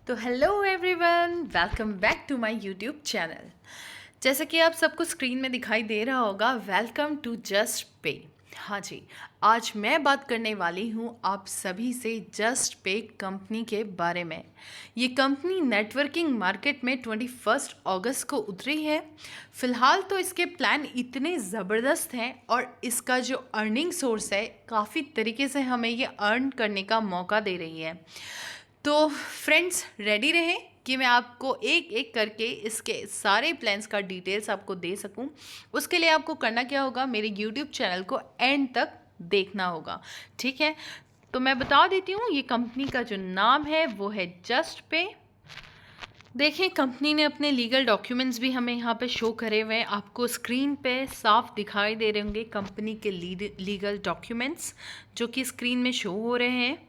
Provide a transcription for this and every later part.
तो hello everyone, welcome back to my YouTube channel. जैसा कि आप सबको स्क्रीन में दिखाई दे रहा होगा, वेलकम टू जस्ट पे। हाँ जी, आज मैं बात करने वाली हूँ आप सभी से जस्ट पे कंपनी के बारे में। ये कंपनी नेटवर्किंग मार्केट में 21 अगस्त को उतरी है। फ़िलहाल तो इसके प्लान इतने ज़बरदस्त हैं और इसका जो अर्निंग सोर्स है काफ़ी तरीके से हमें ये अर्न करने का मौका दे रही है। तो फ्रेंड्स, रेडी रहें कि मैं आपको एक एक करके इसके सारे प्लान्स का डिटेल्स आपको दे सकूं। उसके लिए आपको करना क्या होगा, मेरे यूट्यूब चैनल को एंड तक देखना होगा। ठीक है, तो मैं बता देती हूँ, ये कंपनी का जो नाम है वो है जस्ट पे। देखें, कंपनी ने अपने लीगल डॉक्यूमेंट्स भी हमें यहाँ पे शो करे हुए हैं। आपको स्क्रीन पे साफ दिखाई दे रहे होंगे कंपनी के लीगल डॉक्यूमेंट्स जो कि स्क्रीन में शो हो रहे हैं।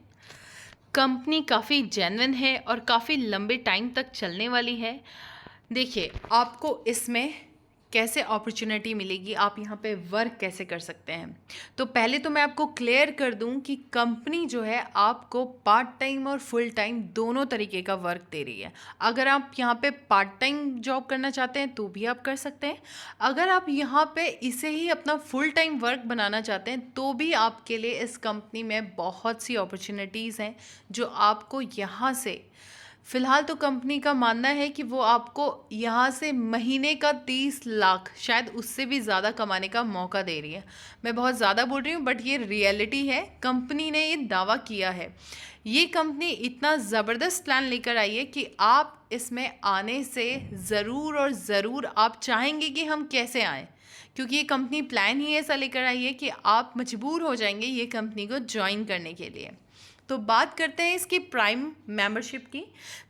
कंपनी काफ़ी जेन्युइन है और काफ़ी लंबे टाइम तक चलने वाली है। देखिए, आपको इसमें कैसे अपॉर्चुनिटी मिलेगी, आप यहाँ पे वर्क कैसे कर सकते हैं। तो पहले तो मैं आपको क्लियर कर दूँ कि कंपनी जो है आपको पार्ट टाइम और फुल टाइम दोनों तरीके का वर्क दे रही है। अगर आप यहाँ पे पार्ट टाइम जॉब करना चाहते हैं तो भी आप कर सकते हैं। अगर आप यहाँ पे इसे ही अपना फुल टाइम वर्क बनाना चाहते हैं तो भी आपके लिए इस कंपनी में बहुत सी अपॉर्चुनिटीज़ हैं जो आपको यहाँ से, फ़िलहाल तो कंपनी का मानना है कि वो आपको यहाँ से महीने का 30 लाख, शायद उससे भी ज़्यादा कमाने का मौका दे रही है। मैं बहुत ज़्यादा बोल रही हूँ बट ये रियलिटी है, कंपनी ने ये दावा किया है। ये कंपनी इतना ज़बरदस्त प्लान लेकर आई है कि आप इसमें आने से ज़रूर और ज़रूर आप चाहेंगे कि हम कैसे आएँ, क्योंकि ये कंपनी प्लान ही ऐसा लेकर आई है कि आप मजबूर हो जाएंगे ये कंपनी को ज्वाइन करने के लिए। तो बात करते हैं इसकी प्राइम मेंबरशिप की।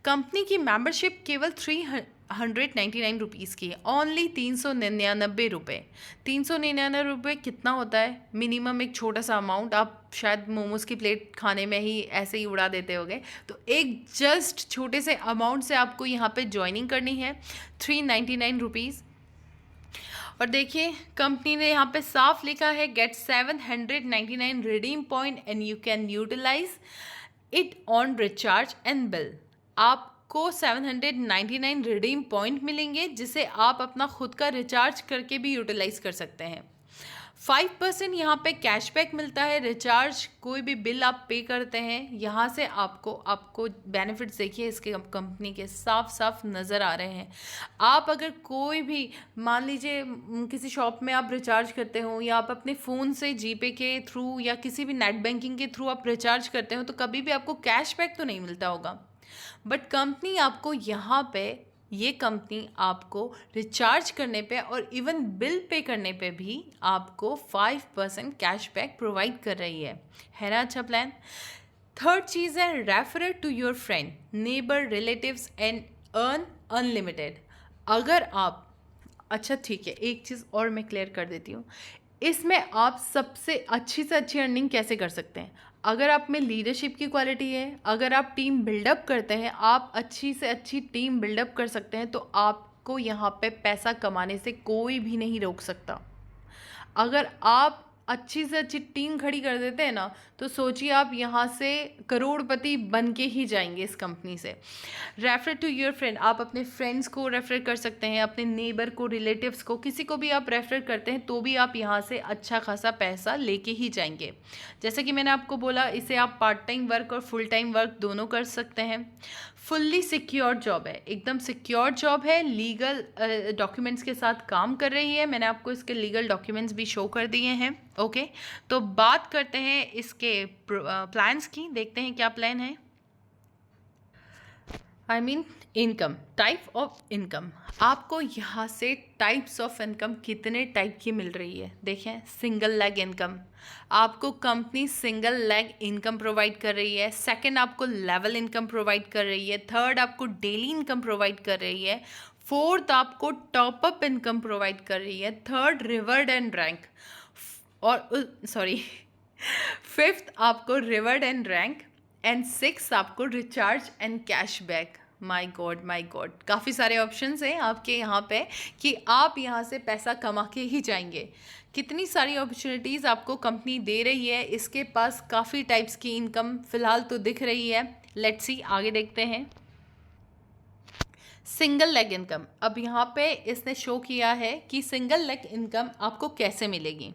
कंपनी की मेंबरशिप केवल 399 रुपीज़ की है, ओनली 399 रुपये। 399 रुपये कितना होता है? मिनिमम एक छोटा सा अमाउंट, आप शायद मोमोज़ की प्लेट खाने में ही ऐसे ही उड़ा देते होगे। तो एक जस्ट छोटे से अमाउंट से आपको यहाँ पे ज्वाइनिंग करनी है, 399 रुपीज़। और देखिए, कंपनी ने यहाँ पे साफ लिखा है, get 799 redeem point and you can utilize it on recharge and bill. आपको 799 रिडीम पॉइंट मिलेंगे जिसे आप अपना खुद का रिचार्ज करके भी यूटिलाइज कर सकते हैं। 5% यहाँ पे कैशबैक मिलता है। रिचार्ज कोई भी बिल आप पे करते हैं यहाँ से आपको बेनिफिट्स देखिए इसके कंपनी के साफ साफ नज़र आ रहे हैं। आप अगर कोई भी, मान लीजिए किसी शॉप में आप रिचार्ज करते हो या आप अपने फ़ोन से जीपे के थ्रू या किसी भी नेट बैंकिंग के थ्रू आप रिचार्ज करते हो, तो कभी भी आपको कैशबैक तो नहीं मिलता होगा। बट कंपनी आपको यहाँ पे, ये कंपनी आपको रिचार्ज करने पे और इवन बिल पे करने पे भी आपको 5% कैशबैक प्रोवाइड कर रही है ना? अच्छा प्लान। थर्ड चीज़ है, refer to your friend, neighbour, relatives and earn unlimited. अगर आप, अच्छा ठीक है, एक चीज़ और मैं क्लियर कर देती हूँ, इसमें आप सबसे अच्छी से अच्छी अर्निंग कैसे कर सकते हैं। अगर आप में लीडरशिप की क्वालिटी है, अगर आप टीम बिल्डअप करते हैं, आप अच्छी से अच्छी टीम बिल्डअप कर सकते हैं, तो आपको यहाँ पे पैसा कमाने से कोई भी नहीं रोक सकता। अगर आप अच्छी से अच्छी टीम खड़ी कर देते हैं ना, तो सोचिए आप यहाँ से करोड़पति बन के ही जाएंगे इस कंपनी से। रेफर टू योर फ्रेंड, आप अपने फ्रेंड्स को रेफर कर सकते हैं, अपने नेबर को, रिलेटिव्स को, किसी को भी आप रेफर करते हैं तो भी आप यहाँ से अच्छा खासा पैसा लेके ही जाएंगे। जैसे कि मैंने आपको बोला, इसे आप पार्ट टाइम वर्क और फुल टाइम वर्क दोनों कर सकते हैं। फुल्ली सिक्योर जॉब है, एकदम सिक्योर जॉब है, लीगल डॉक्यूमेंट्स के साथ काम कर रही है। मैंने आपको इसके लीगल डॉक्यूमेंट्स भी शो कर दिए हैं। ओके, तो बात करते हैं इसके प्लान्स की, देखते हैं क्या प्लान है। I mean income, type of income. आपको यहाँ से टाइप्स ऑफ इनकम कितने टाइप की मिल रही है, देखें। सिंगल लेग इनकम, आपको company single leg income provide कर रही है। सेकंड, आपको लेवल इनकम प्रोवाइड कर रही है। थर्ड, आपको डेली इनकम प्रोवाइड कर रही है। फोर्थ, आपको टॉप अप इनकम प्रोवाइड कर रही है। थर्ड, रिवॉर्ड एंड रैंक, और सॉरी फिफ्थ, आपको reward and rank, and six, आपको recharge and cashback. My god my god, काफ़ी सारे ऑप्शंस हैं आपके यहाँ पे कि आप यहाँ से पैसा कमा के ही जाएंगे। कितनी सारी अपॉर्चुनिटीज़ आपको कंपनी दे रही है। इसके पास काफ़ी टाइप्स की इनकम फ़िलहाल तो दिख रही है। लेट्स सी, आगे देखते हैं। सिंगल लेग इनकम, अब यहाँ पे इसने शो किया है कि सिंगल लेग इनकम आपको कैसे मिलेगी।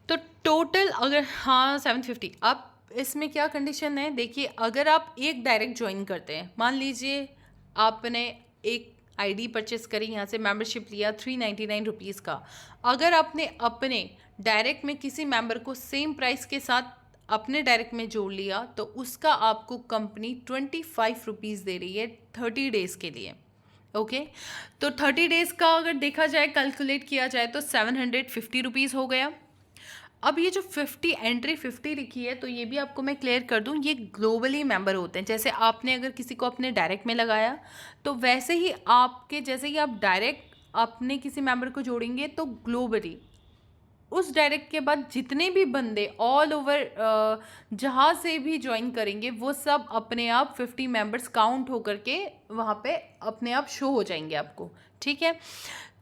तो टोटल अगर, हाँ 750। अब इसमें क्या कंडीशन है, देखिए अगर आप एक डायरेक्ट ज्वाइन करते हैं, मान लीजिए आपने एक आईडी परचेस करी, यहाँ से मेंबरशिप लिया 399 रुपीज़ का, अगर आपने अपने डायरेक्ट में किसी मेंबर को सेम प्राइस के साथ अपने डायरेक्ट में जोड़ लिया तो उसका आपको कंपनी 25 रुपीज़ दे रही है 30 डेज़ के लिए। ओके, तो 30 डेज़ का अगर देखा जाए, कैलकुलेट किया जाए तो 750 रुपीज़ हो गया। अब ये जो 50 एंट्री 50 लिखी है, तो ये भी आपको मैं क्लियर कर दूं, ये ग्लोबली मेंबर होते हैं। जैसे आपने अगर किसी को अपने डायरेक्ट में लगाया, तो वैसे ही आपके, जैसे ही आप डायरेक्ट अपने किसी मेंबर को जोड़ेंगे तो ग्लोबली उस डायरेक्ट के बाद जितने भी बंदे ऑल ओवर जहाँ से भी ज्वाइन करेंगे, वो सब अपने आप 50 मेंबर्स काउंट होकर के वहाँ पे अपने आप शो हो जाएंगे आपको। ठीक है,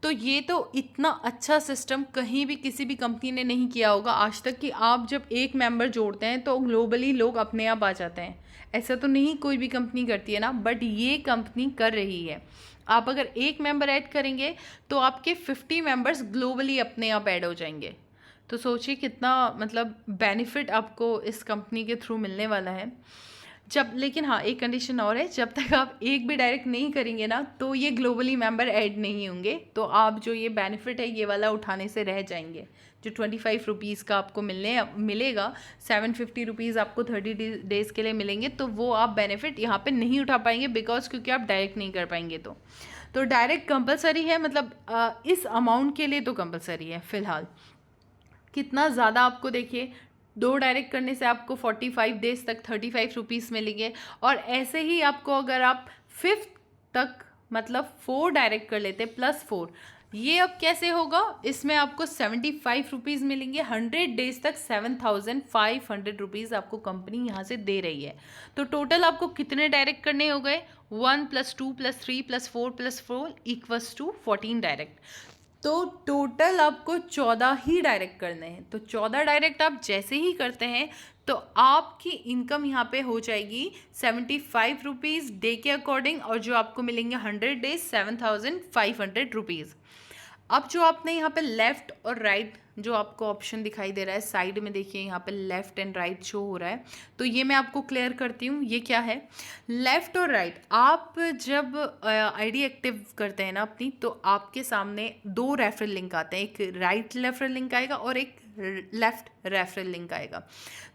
तो ये तो इतना अच्छा सिस्टम कहीं भी किसी भी कंपनी ने नहीं किया होगा आज तक, कि आप जब एक मेंबर जोड़ते हैं तो ग्लोबली लोग अपने आप आ जाते हैं। ऐसा तो नहीं कोई भी कंपनी करती है ना, बट ये कंपनी कर रही है। आप अगर एक मेंबर ऐड करेंगे तो आपके 50 मेंबर्स ग्लोबली अपने आप ऐड हो जाएंगे। तो सोचिए कितना मतलब बेनिफिट आपको इस कंपनी के थ्रू मिलने वाला है। जब, लेकिन हाँ एक कंडीशन और है, जब तक आप एक भी डायरेक्ट नहीं करेंगे ना तो ये ग्लोबली मेंबर ऐड नहीं होंगे, तो आप जो ये बेनिफिट है ये वाला उठाने से रह जाएंगे। जो 25 रुपीज़ का आपको मिलेगा, 750 रुपीज़ आपको 30 डेज़ के लिए मिलेंगे, तो वो आप बेनिफिट यहाँ पे नहीं उठा पाएंगे, बिकॉज क्योंकि आप डायरेक्ट नहीं कर पाएंगे। तो डायरेक्ट कंपलसरी है, मतलब इस अमाउंट के लिए तो कंपलसरी है फ़िलहाल। कितना ज़्यादा आपको देखिए, 2 डायरेक्ट करने से आपको 45 डेज तक 35 रुपीज़ मिलेंगे। और ऐसे ही आपको अगर आप 5th तक, मतलब 4 डायरेक्ट कर लेते प्लस 4, ये अब कैसे होगा, इसमें आपको 75 रुपीज़ मिलेंगे। 100 डेज तक 7500 रुपीज़ आपको कंपनी यहाँ से दे रही है। तो टोटल आपको कितने डायरेक्ट करने हो गए, 1 + 2 + 3 + 4 + 4 = 14 डायरेक्ट। तो टोटल आपको 14 ही डायरेक्ट करने हैं। तो 14 डायरेक्ट आप जैसे ही करते हैं तो आपकी इनकम यहाँ पे हो जाएगी 75 रुपीज़ डे के अकॉर्डिंग, और जो आपको मिलेंगे 100 डेज 7500 रुपीज़। अब जो आपने यहाँ पे लेफ़्ट और राइट जो आपको ऑप्शन दिखाई दे रहा है साइड में, देखिए यहाँ पे लेफ़्ट एंड राइट शो हो रहा है, तो ये मैं आपको क्लियर करती हूँ ये क्या है। लेफ़्ट और राइट, आप जब आईडी एक्टिव करते हैं ना अपनी, तो आपके सामने 2 रेफरल लिंक आते हैं, एक राइट रेफरल लिंक आएगा और एक लेफ़्ट रेफरल लिंक आएगा।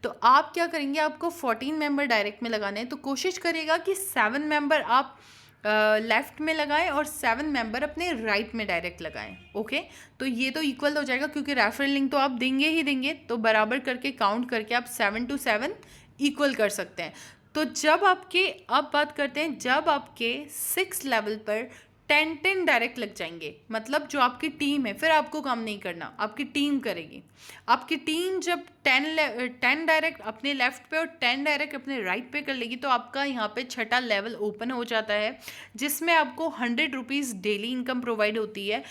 तो आप क्या करेंगे, आपको 14 मेंबर डायरेक्ट में लगाने हैं, तो कोशिश करिएगा कि 7 मेंबर आप लेफ़्ट में लगाएं और 7 मेंबर अपने राइट में डायरेक्ट लगाएं। ओके, तो ये तो इक्वल हो जाएगा, क्योंकि रेफरल लिंक तो आप देंगे ही देंगे, तो बराबर करके काउंट करके आप 7 to 7 इक्वल कर सकते हैं। तो जब आपके, अब बात करते हैं, जब आपके 6 लेवल पर 10 डायरेक्ट लग जाएंगे, मतलब जो आपकी टीम है, फिर आपको काम नहीं करना, आपकी टीम करेगी। आपकी टीम जब 10 डायरेक्ट अपने लेफ़्ट पे और 10 डायरेक्ट अपने राइट पे कर लेगी, तो आपका यहाँ पे छठा लेवल ओपन हो जाता है, जिसमें आपको 100 रुपीज़ डेली इनकम प्रोवाइड होती है।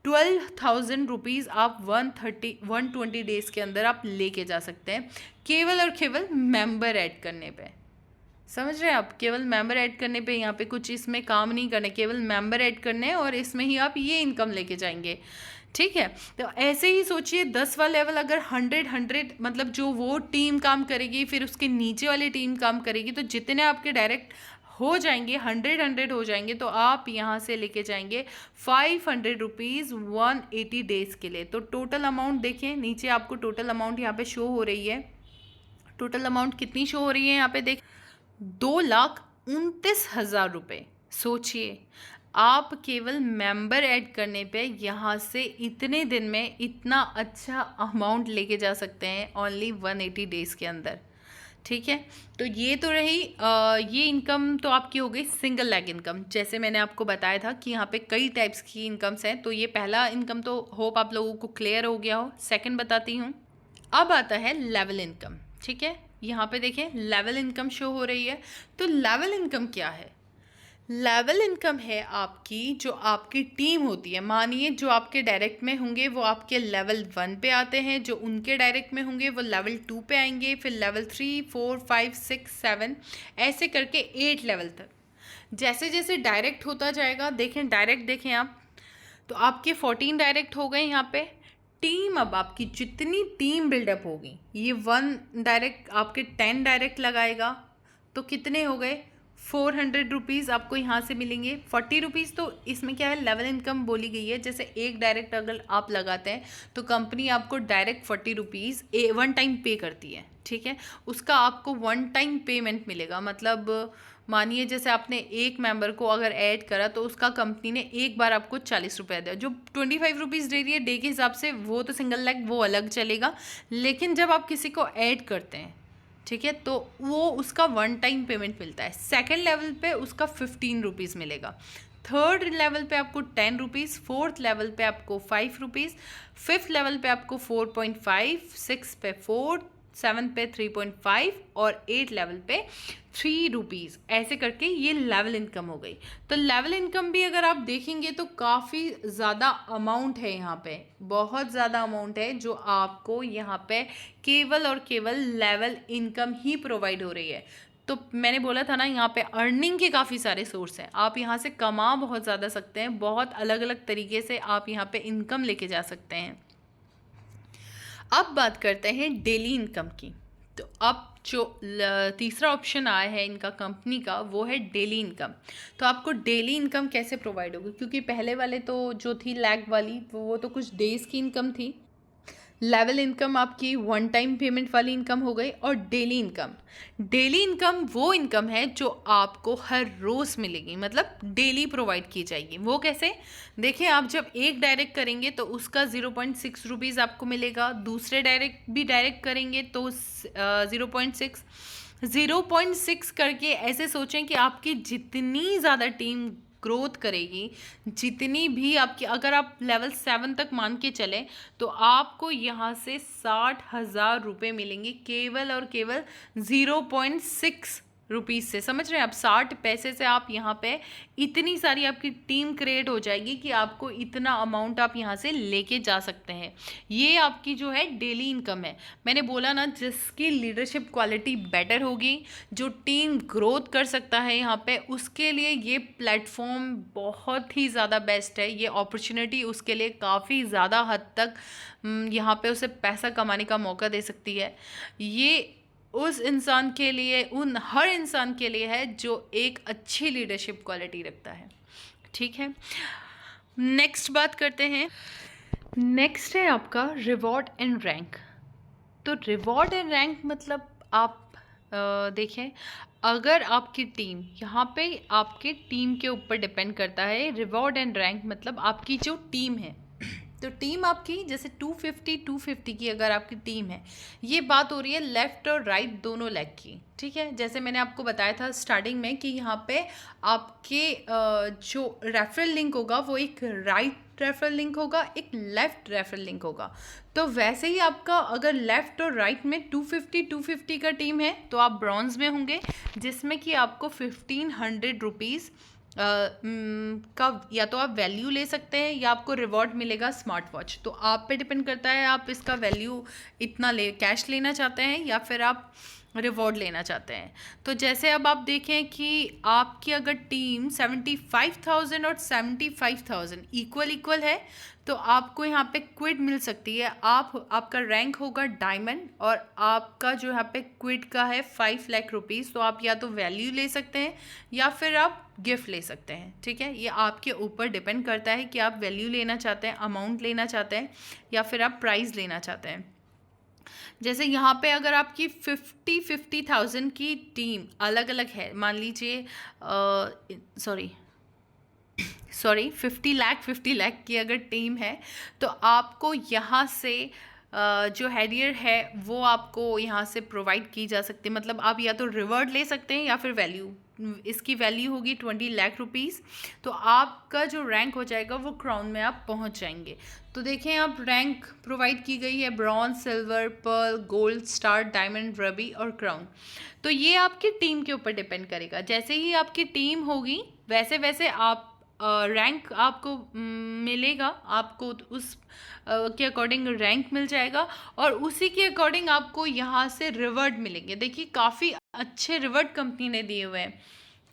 12,000 रुपीज़ आप 120 डेज़ के अंदर आप लेके जा सकते हैं, केवल और केवल मेंबर ऐड करने पे। समझ रहे हैं आप, केवल मेंबर ऐड करने पे, यहाँ पे कुछ इसमें काम नहीं करने, केवल मेंबर ऐड करने हैं और इसमें ही आप ये इनकम लेके जाएंगे। ठीक है, तो ऐसे ही सोचिए 10वां लेवल अगर 100 मतलब जो वो टीम काम करेगी, फिर उसके नीचे वाली टीम काम करेगी, तो जितने आपके डायरेक्ट हो जाएंगे 100 हो जाएंगे, तो आप यहाँ से लेके जाएंगे 500 रुपीज़ 180 डेज़ के लिए। तो टोटल अमाउंट देखें, नीचे आपको टोटल अमाउंट यहाँ पे शो हो रही है। टोटल अमाउंट कितनी शो हो रही है यहाँ पे देख, 2,29,000 रुपये। सोचिए आप केवल मेंबर ऐड करने पे यहाँ से इतने दिन में इतना अच्छा अमाउंट लेके जा सकते हैं, ओनली 180 डेज़ के अंदर। ठीक है, तो ये तो रही ये इनकम तो आपकी हो गई सिंगल लेग इनकम। जैसे मैंने आपको बताया था कि यहाँ पे कई टाइप्स की इनकम्स हैं, तो ये पहला इनकम तो होप आप लोगों को क्लियर हो गया हो। सेकंड बताती हूँ, अब आता है लेवल इनकम। ठीक है, यहाँ पे देखें लेवल इनकम शो हो रही है। तो लेवल इनकम क्या है, लेवल इनकम है आपकी, जो आपकी टीम होती है, मानिए जो आपके डायरेक्ट में होंगे वो आपके लेवल 1 पे आते हैं, जो उनके डायरेक्ट में होंगे वो लेवल 2 पे आएंगे, फिर लेवल 3, 4, 5, 6, 7 ऐसे करके 8 लेवल तक। जैसे जैसे डायरेक्ट होता जाएगा, देखें डायरेक्ट देखें आप, तो आपके 14 डायरेक्ट हो गए यहाँ पे। टीम, अब आपकी जितनी टीम बिल्डअप होगी, ये 1 डायरेक्ट आपके 10 डायरेक्ट लगाएगा, तो कितने हो गए 400 रुपीज़ आपको यहाँ से मिलेंगे। 40 रुपीज़ तो इसमें क्या है, लेवल इनकम बोली गई है। जैसे एक डायरेक्ट अगर आप लगाते हैं तो कंपनी आपको डायरेक्ट 40 रुपीज़ 1 टाइम पे करती है, ठीक है। उसका आपको 1 टाइम पेमेंट मिलेगा। मतलब मानिए जैसे आपने एक मेंबर को अगर ऐड करा तो उसका कंपनी ने एक बार आपको 40 रुपये दिया। जो 25 रुपीज़ दे रही है डे के हिसाब से, वो तो सिंगल लेग वो अलग चलेगा। लेकिन जब आप किसी को ऐड करते हैं, ठीक है, तो वो उसका 1 टाइम पेमेंट मिलता है। सेकेंड लेवल पे उसका 15 रुपीज़ मिलेगा। थर्ड लेवल पे आपको 10 रुपीज़, फोर्थ लेवल पे आपको 5 रुपीज़, फिफ्थ लेवल पे आपको 4.5, 6 पे 4, 7 पे 3.5 और 8 लेवल पे 3 रुपीज़। ऐसे करके ये लेवल इनकम हो गई। तो लेवल इनकम भी अगर आप देखेंगे तो काफ़ी ज़्यादा अमाउंट है यहाँ पे, बहुत ज़्यादा अमाउंट है जो आपको यहाँ पे केवल और केवल लेवल इनकम ही प्रोवाइड हो रही है। तो मैंने बोला था ना, यहाँ पे अर्निंग के काफ़ी सारे सोर्स हैं। आप यहाँ से कमा बहुत ज़्यादा सकते हैं, बहुत अलग अलग तरीके से आप यहाँ पे इनकम लेके जा सकते हैं। अब बात करते हैं डेली इनकम की। तो अब जो तीसरा ऑप्शन आया है इनका कंपनी का, वो है डेली इनकम। तो आपको डेली इनकम कैसे प्रोवाइड होगी, क्योंकि पहले वाले तो जो थी लैग वाली, वो तो कुछ डेज़ की इनकम थी। लेवल इनकम आपकी 1 टाइम पेमेंट वाली इनकम हो गई। और डेली इनकम वो इनकम है जो आपको हर रोज़ मिलेगी, मतलब डेली प्रोवाइड की जाएगी। वो कैसे, देखिए आप जब एक डायरेक्ट करेंगे तो उसका 0.6 रुपीज़ आपको मिलेगा। दूसरे भी डायरेक्ट करेंगे तो 0.6 करके ऐसे सोचें कि आपकी जितनी ज़्यादा टीम ग्रोथ करेगी, जितनी भी आपकी, अगर आप लेवल 7 तक मान के चलें तो आपको यहाँ से 60,000 रुपये मिलेंगे केवल और केवल 0.6 रुपीज़ से। समझ रहे हैं आप, 60 पैसे से आप यहाँ पे इतनी सारी आपकी टीम क्रिएट हो जाएगी कि आपको इतना अमाउंट आप यहाँ से लेके जा सकते हैं। ये आपकी जो है डेली इनकम है। मैंने बोला ना, जिसकी लीडरशिप क्वालिटी बेटर होगी, जो टीम ग्रोथ कर सकता है यहाँ पे, उसके लिए ये प्लेटफॉर्म बहुत ही ज़्यादा बेस्ट है। ये अपॉर्चुनिटी उसके लिए काफ़ी ज़्यादा हद तक यहाँ पे उसे पैसा कमाने का मौका दे सकती है। ये उस इंसान के लिए, उन हर इंसान के लिए है जो एक अच्छी लीडरशिप क्वालिटी रखता है, ठीक है। नेक्स्ट बात करते हैं। नेक्स्ट है आपका रिवॉर्ड एंड रैंक। तो रिवॉर्ड एंड रैंक मतलब आप देखें, अगर आपकी टीम, यहाँ पे आपके टीम के ऊपर डिपेंड करता है। रिवॉर्ड एंड रैंक मतलब आपकी जो टीम है, तो टीम आपकी जैसे 250 की अगर आपकी टीम है, ये बात हो रही है लेफ़्ट और राइट दोनों लेग की, ठीक है। जैसे मैंने आपको बताया था स्टार्टिंग में कि यहाँ पे आपके जो रेफरल लिंक होगा वो एक राइट रेफरल लिंक होगा, एक लेफ़्ट रेफरल लिंक होगा। तो वैसे ही आपका अगर लेफ़्ट और राइट में 250 का टीम है तो आप ब्रॉन्ज में होंगे, जिसमें कि आपको 1500 रुपीज़ का या तो आप वैल्यू ले सकते हैं या आपको रिवॉर्ड मिलेगा स्मार्ट वॉच। तो आप पे डिपेंड करता है आप इसका वैल्यू इतना कैश लेना चाहते हैं या फिर आप रिवॉर्ड लेना चाहते हैं। तो जैसे अब आप देखें कि आपकी अगर टीम 75,000 और 75,000 इक्वल है तो आपको यहाँ पे क्विड मिल सकती है। आपका रैंक होगा डायमंड और आपका जो यहाँ पे क्विड का है 5 लाख रुपीज़। तो आप या तो वैल्यू ले सकते हैं या फिर आप गिफ्ट ले सकते हैं, ठीक है। ये आपके ऊपर डिपेंड करता है कि आप वैल्यू लेना चाहते हैं, अमाउंट लेना चाहते हैं या फिर आप प्राइज़ लेना चाहते हैं। जैसे यहाँ पे अगर आपकी 50,000 की टीम अलग अलग है, मान लीजिए सॉरी 50 लाख की अगर टीम है तो आपको यहाँ से जो हैरियर है वो आपको यहाँ से प्रोवाइड की जा सकती है। मतलब आप या तो रिवॉर्ड ले सकते हैं या फिर वैल्यू। इसकी वैल्यू होगी 20 लाख रुपीज़। तो आपका जो रैंक हो जाएगा वो क्राउन में आप पहुँच जाएंगे। तो देखें आप, रैंक प्रोवाइड की गई है bronze, silver, pearl, gold, star, diamond, ruby और क्राउन। तो ये आपकी टीम के ऊपर डिपेंड करेगा। जैसे ही आपकी टीम होगी वैसे वैसे आप रैंक आपको मिलेगा, आपको उस के अकॉर्डिंग रैंक मिल जाएगा और उसी के अकॉर्डिंग आपको यहाँ से रिवॉर्ड मिलेंगे। देखिए काफ़ी अच्छे रिवॉर्ड कंपनी ने दिए हुए हैं।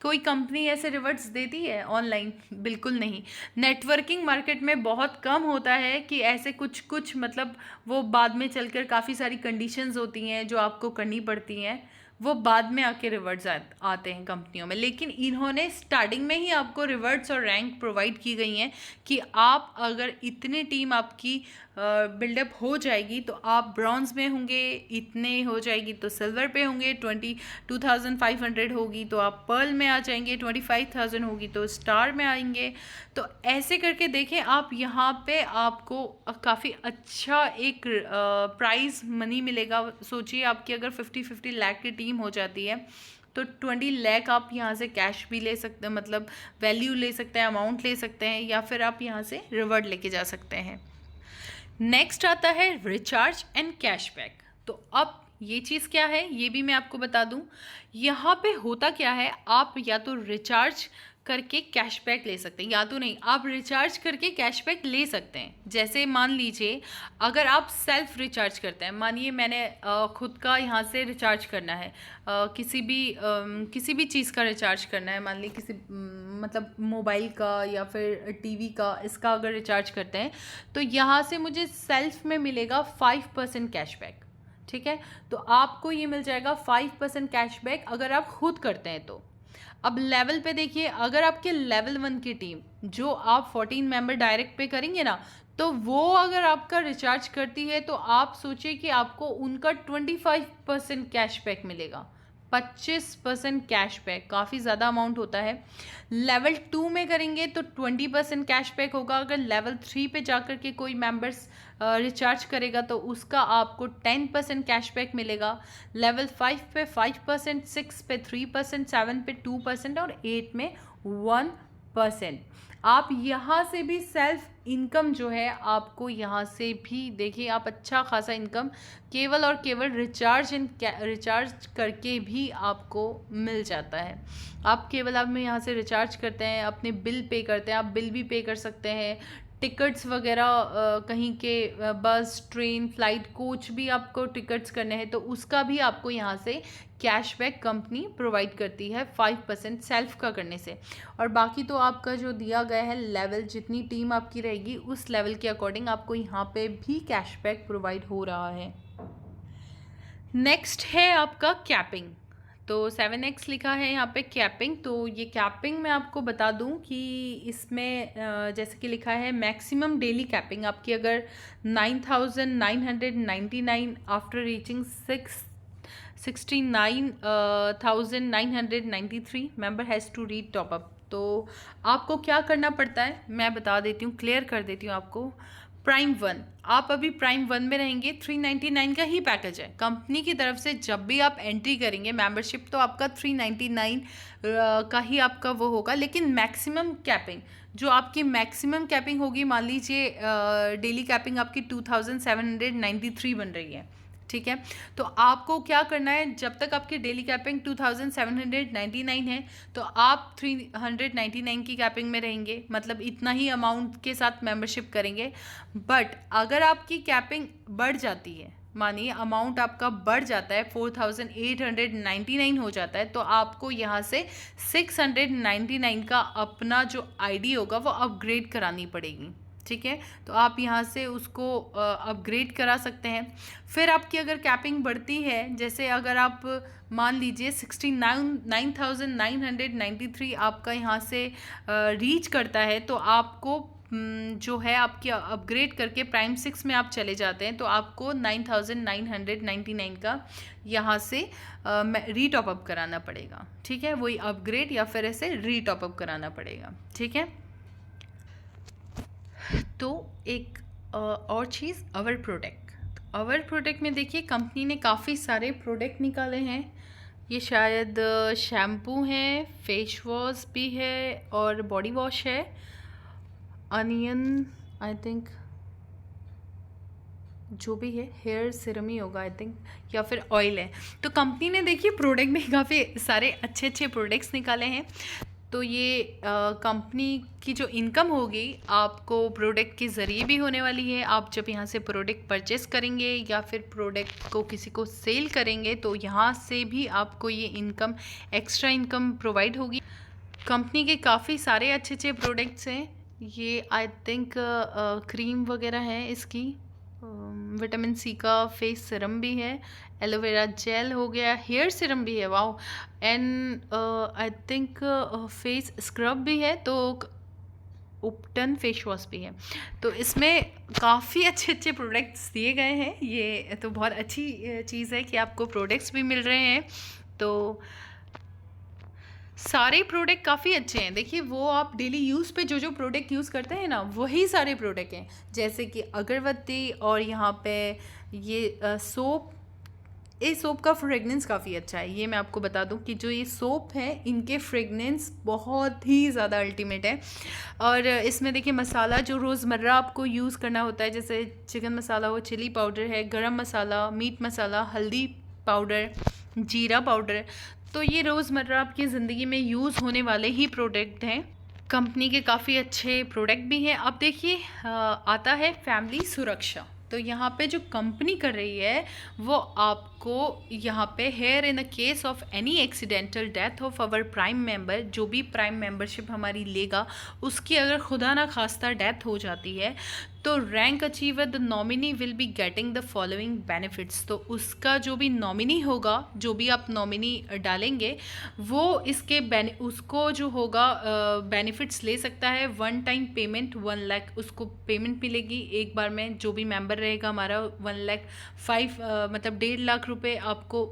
कोई कंपनी ऐसे रिवॉर्ड्स देती है ऑनलाइन? बिल्कुल नहीं। नेटवर्किंग मार्केट में बहुत कम होता है कि ऐसे कुछ कुछ मतलब वो बाद में चलकर काफ़ी सारी कंडीशंस होती हैं जो आपको करनी पड़ती हैं, वो बाद में आके रिवॉर्ड्स आते हैं कंपनियों में। लेकिन इन्होंने स्टार्टिंग में ही आपको रिवॉर्ड्स और रैंक प्रोवाइड की गई हैं कि आप अगर इतनी टीम आपकी बिल्डअप हो जाएगी तो आप ब्रॉन्ज में होंगे, इतने हो जाएगी तो सिल्वर पे होंगे, 22,500 होगी तो आप पर्ल में आ जाएंगे, 25,000 होगी तो स्टार में आएंगे। तो ऐसे करके देखें आप, यहाँ पे आपको काफ़ी अच्छा एक प्राइज़ मनी मिलेगा। सोचिए आपकी अगर 50 लाख की टीम हो जाती है तो 20 लाख आप यहाँ से कैश भी ले सकते हैं, मतलब वैल्यू ले सकते हैं, अमाउंट ले सकते हैं, या फिर आप यहाँ से रिवॉर्ड लेके जा सकते हैं। नेक्स्ट आता है रिचार्ज एंड कैशबैक। तो अब ये चीज़ क्या है ये भी मैं आपको बता दूं। यहाँ पे होता क्या है, आप या तो रिचार्ज करके कैशबैक ले सकते हैं, या तो नहीं, आप रिचार्ज करके कैशबैक ले सकते हैं। जैसे मान लीजिए अगर आप सेल्फ रिचार्ज करते हैं, मानिए मैंने खुद का यहाँ से रिचार्ज करना है, किसी भी चीज़ का रिचार्ज करना है, मान ली किसी मतलब मोबाइल का या फिर टीवी का, इसका अगर रिचार्ज करते हैं तो यहाँ से मुझे सेल्फ में मिलेगा 5% कैशबैक। ठीक है, तो आपको ये मिल जाएगा 5% कैशबैक अगर आप खुद करते हैं तो। अब लेवल पे देखिए, अगर आपके लेवल 1 की टीम जो आप 14 मेंबर डायरेक्ट पे करेंगे ना, तो वो अगर आपका रिचार्ज करती है तो आप सोचिए कि आपको उनका 25% कैशबैक मिलेगा। 25% कैशबैक काफ़ी ज़्यादा अमाउंट होता है। लेवल 2 में करेंगे तो 20% कैशबैक होगा। अगर लेवल 3 पे जाकर के कोई मेंबर्स रिचार्ज करेगा तो उसका आपको 10% कैशबैक मिलेगा। लेवल 5 पे 5%, 6 पे 3%, 7 पे 2% और 8 में 1%। आप यहाँ से भी सेल्फ इनकम जो है आपको यहाँ से भी देखिए, आप अच्छा खासा इनकम केवल और केवल रिचार्ज करके भी आपको मिल जाता है। आप केवल आप में यहाँ से रिचार्ज करते हैं, अपने बिल पे करते हैं, आप बिल भी पे कर सकते हैं, टिकट्स वगैरह कहीं के बस, ट्रेन, फ्लाइट, कोच भी आपको टिकट्स करने हैं तो उसका भी आपको यहाँ से कैशबैक कंपनी प्रोवाइड करती है 5% सेल्फ का करने से। और बाकी तो आपका जो दिया गया है लेवल, जितनी टीम आपकी रहेगी उस लेवल के अकॉर्डिंग आपको यहाँ पे भी कैशबैक प्रोवाइड हो रहा है। नेक्स्ट है आपका कैपिंग। तो 7x लिखा है यहाँ पे कैपिंग। तो ये कैपिंग मैं आपको बता दूं कि इसमें जैसे कि लिखा है मैक्सिमम डेली कैपिंग आपकी अगर 9,999 after reaching 69,993 member has to read top up. तो आपको क्या करना पड़ता है मैं बता देती हूँ, क्लियर कर देती हूँ आपको। प्राइम 1, आप अभी प्राइम 1 में रहेंगे, 399 का ही पैकेज है कंपनी की तरफ से। जब भी आप एंट्री करेंगे मेंबरशिप तो आपका 399 का ही आपका वो होगा। लेकिन मैक्सिमम कैपिंग, जो आपकी मैक्सिमम कैपिंग होगी, मान लीजिए डेली कैपिंग आपकी 2793 बन रही है, ठीक है। तो आपको क्या करना है, जब तक आपकी डेली कैपिंग 2799 है तो आप 399 की कैपिंग में रहेंगे, मतलब इतना ही अमाउंट के साथ मेंबरशिप करेंगे। बट अगर आपकी कैपिंग बढ़ जाती है, मानिए अमाउंट आपका बढ़ जाता है, 4899 हो जाता है, तो आपको यहाँ से 699 का अपना जो आईडी होगा वो अपग्रेड करानी पड़ेगी। ठीक है, तो आप यहाँ से उसको अपग्रेड करा सकते हैं। फिर आपकी अगर कैपिंग बढ़ती है, जैसे अगर आप मान लीजिए 69,993 आपका यहाँ से रीच करता है तो आपको जो है आपकी अपग्रेड करके प्राइम 6 में आप चले जाते हैं तो आपको 9,999 का यहाँ से रीटॉप अप कराना पड़ेगा। ठीक है, वही अपग्रेड या फिर ऐसे रीटॉप अप कराना पड़ेगा। ठीक है, तो एक और चीज़ अवर प्रोडक्ट में देखिए कंपनी ने काफ़ी सारे प्रोडक्ट निकाले हैं। ये शायद शैम्पू है, फेस वॉश भी है और बॉडी वॉश है, अनियन आई थिंक जो भी है, हेयर सीरम ही होगा आई थिंक, या फिर ऑयल है। तो कंपनी ने देखिए प्रोडक्ट में काफ़ी सारे अच्छे प्रोडक्ट्स निकाले हैं। तो ये कंपनी की जो इनकम होगी आपको प्रोडक्ट के ज़रिए भी होने वाली है। आप जब यहाँ से प्रोडक्ट परचेस करेंगे या फिर प्रोडक्ट को किसी को सेल करेंगे तो यहाँ से भी आपको ये इनकम, एक्स्ट्रा इनकम प्रोवाइड होगी। कंपनी के काफ़ी सारे अच्छे अच्छे प्रोडक्ट्स हैं। ये आई थिंक क्रीम वगैरह है इसकी, विटामिन सी का फेस सीरम भी है, एलोवेरा जेल हो गया, हेयर सीरम भी है, wow, and I think face scrub भी है, तो उपटन फेस वॉश भी है। तो इसमें काफ़ी अच्छे अच्छे प्रोडक्ट्स दिए गए हैं। ये तो बहुत अच्छी चीज़ है कि आपको प्रोडक्ट्स भी मिल रहे हैं। तो सारे प्रोडक्ट काफ़ी अच्छे हैं। देखिए, वो आप डेली यूज़ पे जो जो प्रोडक्ट यूज़ करते हैं ना, वही सारे प्रोडक्ट हैं। जैसे कि अगरबत्ती, और यहाँ पे ये सोप, ये सोप का फ्रेगनेंस काफ़ी अच्छा है। ये मैं आपको बता दूं कि जो ये सोप है, इनके फ्रेगनेंस बहुत ही ज़्यादा अल्टीमेट है। और इसमें देखिए, मसाला जो रोज़मर्रा आपको यूज़ करना होता है, जैसे चिकन मसाला हो, चिली पाउडर है, गरम मसाला, मीट मसाला, हल्दी पाउडर, जीरा पाउडर, तो ये रोज़मर्रा आपकी ज़िंदगी में यूज़ होने वाले ही प्रोडक्ट हैं। कंपनी के काफ़ी अच्छे प्रोडक्ट भी हैं। अब देखिए, आता है फैमिली सुरक्षा। तो यहाँ पे जो कंपनी कर रही है वो आपको यहाँ पे, here in the case of any accidental death of our prime member, जो भी प्राइम मेंबरशिप हमारी लेगा उसकी अगर खुदा ना खास्ता डेथ हो जाती है, तो rank achiever the nominee will be getting the following benefits. तो उसका जो भी नॉमिनी होगा, जो भी आप नॉमिनी डालेंगे, वो इसके उसको जो होगा बेनिफिट्स ले सकता है। वन टाइम पेमेंट 1 लाख उसको पेमेंट मिलेगी एक बार में। जो भी मेंबर रहेगा हमारा, 1 लाख 5 मतलब 1.5 लाख रुपए आपको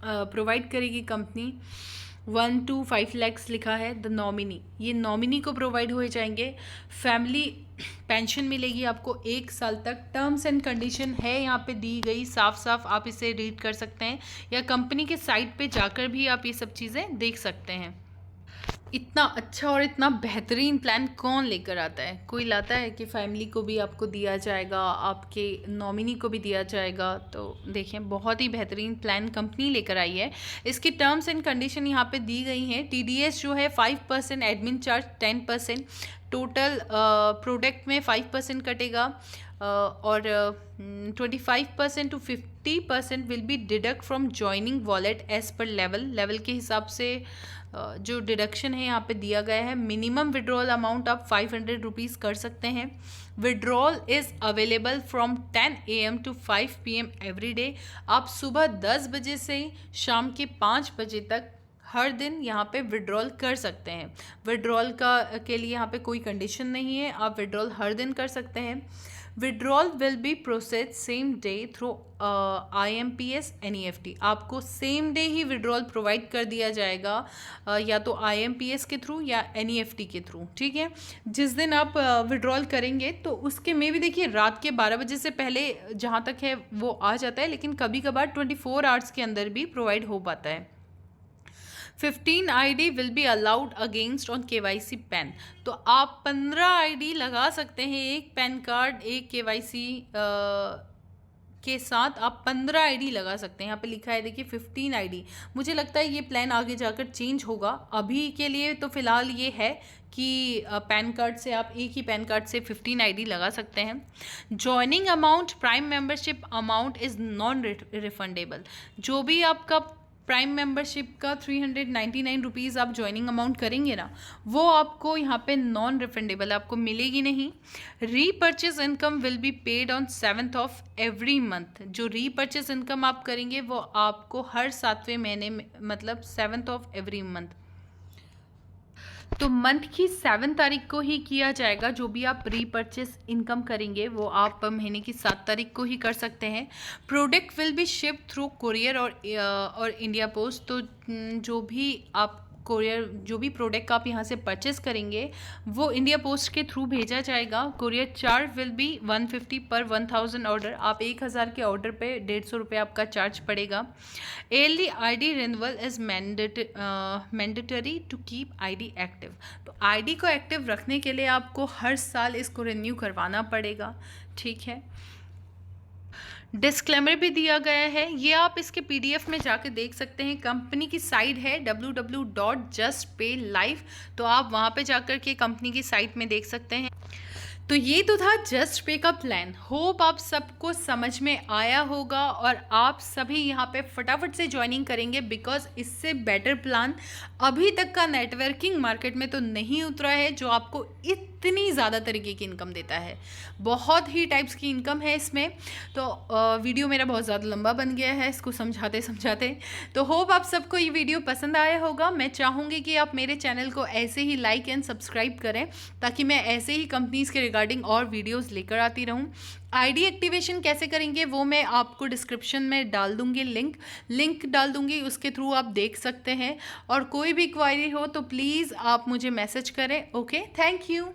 प्रोवाइड करेगी कंपनी। 1 to 5 लैक्स लिखा है द नॉमिनी, ये नॉमिनी को प्रोवाइड हो जाएंगे। फैमिली पेंशन मिलेगी आपको 1 साल तक। टर्म्स एंड कंडीशन है यहाँ पे दी गई, साफ साफ आप इसे रीड कर सकते हैं, या कंपनी के साइट पे जाकर भी आप ये सब चीज़ें देख सकते हैं। इतना अच्छा और इतना बेहतरीन प्लान कौन लेकर आता है? कोई लाता है कि फैमिली को भी आपको दिया जाएगा, आपके नॉमिनी को भी दिया जाएगा। तो देखिए, बहुत ही बेहतरीन प्लान कंपनी लेकर आई है। इसकी टर्म्स एंड कंडीशन यहाँ पे दी गई हैं। TDS जो है 5%, एडमिन चार्ज 10%, टोटल प्रोडक्ट में 5% कटेगा, और 25% to 50% will be deduct from joining wallet as per level के हिसाब से जो डिडक्शन है यहाँ पे दिया गया है। मिनिमम विड्रॉल अमाउंट आप 500 रुपीज़ कर सकते हैं। Withdrawal is available from 10 AM to 5 PM every day. आप सुबह 10 बजे से शाम के 5 बजे तक हर दिन यहाँ पे विड्रॉल कर सकते हैं। विड्रॉल के लिए यहाँ पे कोई कंडीशन नहीं है, आप विड्रॉल हर दिन कर सकते हैं। Withdrawal will be process same day through IMPS NEFT। आपको सेम डे ही विड्रॉल प्रोवाइड कर दिया जाएगा, या तो IMPS के थ्रू या NEFT के थ्रू, ठीक है। जिस दिन आप विड्रॉल करेंगे तो उसके में भी देखिए, रात के 12 बजे से पहले जहाँ तक है वो आ जाता है, लेकिन कभी कभार 24 आवर्स के अंदर भी प्रोवाइड हो पाता है। 15 ID will be allowed against on KYC pan. तो आप 15 ID लगा सकते हैं, एक पैन कार्ड, एक KYC के साथ आप 15 ID लगा सकते हैं। यहाँ पे लिखा है देखिए 15 ID। मुझे लगता है ये प्लान आगे जाकर चेंज होगा। अभी के लिए तो फिलहाल ये है कि पैन कार्ड से, आप एक ही पैन कार्ड से 15 ID लगा सकते हैं। Joining amount, prime membership amount is non refundable. जो भी आपका प्राइम मेंबरशिप का 399 रुपीज़ आप ज्वाइनिंग अमाउंट करेंगे ना, वो आपको यहाँ पे नॉन रिफंडेबल आपको मिलेगी नहीं। Repurchase income will be paid on 7th of every month. जो रीपर्चेज इनकम आप करेंगे वो आपको हर 7वें महीने में, मतलब 7th ऑफ एवरी मंथ, तो मंथ की 7 तारीख को ही किया जाएगा। जो भी आप रीपर्चेस इनकम करेंगे वो आप महीने की 7 तारीख को ही कर सकते हैं। Product will be ship through courier और इंडिया पोस्ट। तो जो भी आप कुरियर, जो भी प्रोडक्ट आप यहाँ से परचेस करेंगे वो इंडिया पोस्ट के थ्रू भेजा जाएगा। कुरियर चार्ज विल बी 150 पर 1000 ऑर्डर। आप 1000 के ऑर्डर पे 150 रुपये आपका चार्ज पड़ेगा। Yearly ID renewal is mandatory to keep ID active. तो ID को एक्टिव रखने के लिए आपको हर साल इसको रिन्यू करवाना पड़ेगा, ठीक है। डिस्क्लेमर भी दिया गया है, ये आप इसके पीडीएफ में जाके देख सकते हैं। कंपनी की साइट है www.justpaylive, तो आप वहाँ पे जाकर के कंपनी की साइट में देख सकते हैं। तो ये तो था जस्ट पे का प्लान। होप आप सबको समझ में आया होगा और आप सभी यहाँ पे फटाफट से ज्वाइनिंग करेंगे, बिकॉज इससे बेटर प्लान अभी तक का नेटवर्किंग मार्केट में तो नहीं उतरा है जो आपको इतनी ज़्यादा तरीके की इनकम देता है। बहुत ही टाइप्स की इनकम है इसमें। तो वीडियो मेरा बहुत ज़्यादा लंबा बन गया है इसको समझाते समझाते। तो होप आप सबको ये वीडियो पसंद आया होगा। मैं चाहूँगी कि आप मेरे चैनल को ऐसे ही लाइक एंड सब्सक्राइब करें, ताकि मैं ऐसे ही कंपनीज़ के रिगार्डिंग और वीडियोस लेकर आती रहूं। आईडी एक्टिवेशन कैसे करेंगे वो मैं आपको डिस्क्रिप्शन में डाल दूंगी, लिंक डाल दूंगी, उसके थ्रू आप देख सकते हैं। और कोई भी क्वायरी हो तो प्लीज़ आप मुझे मैसेज करें। Okay, thank you.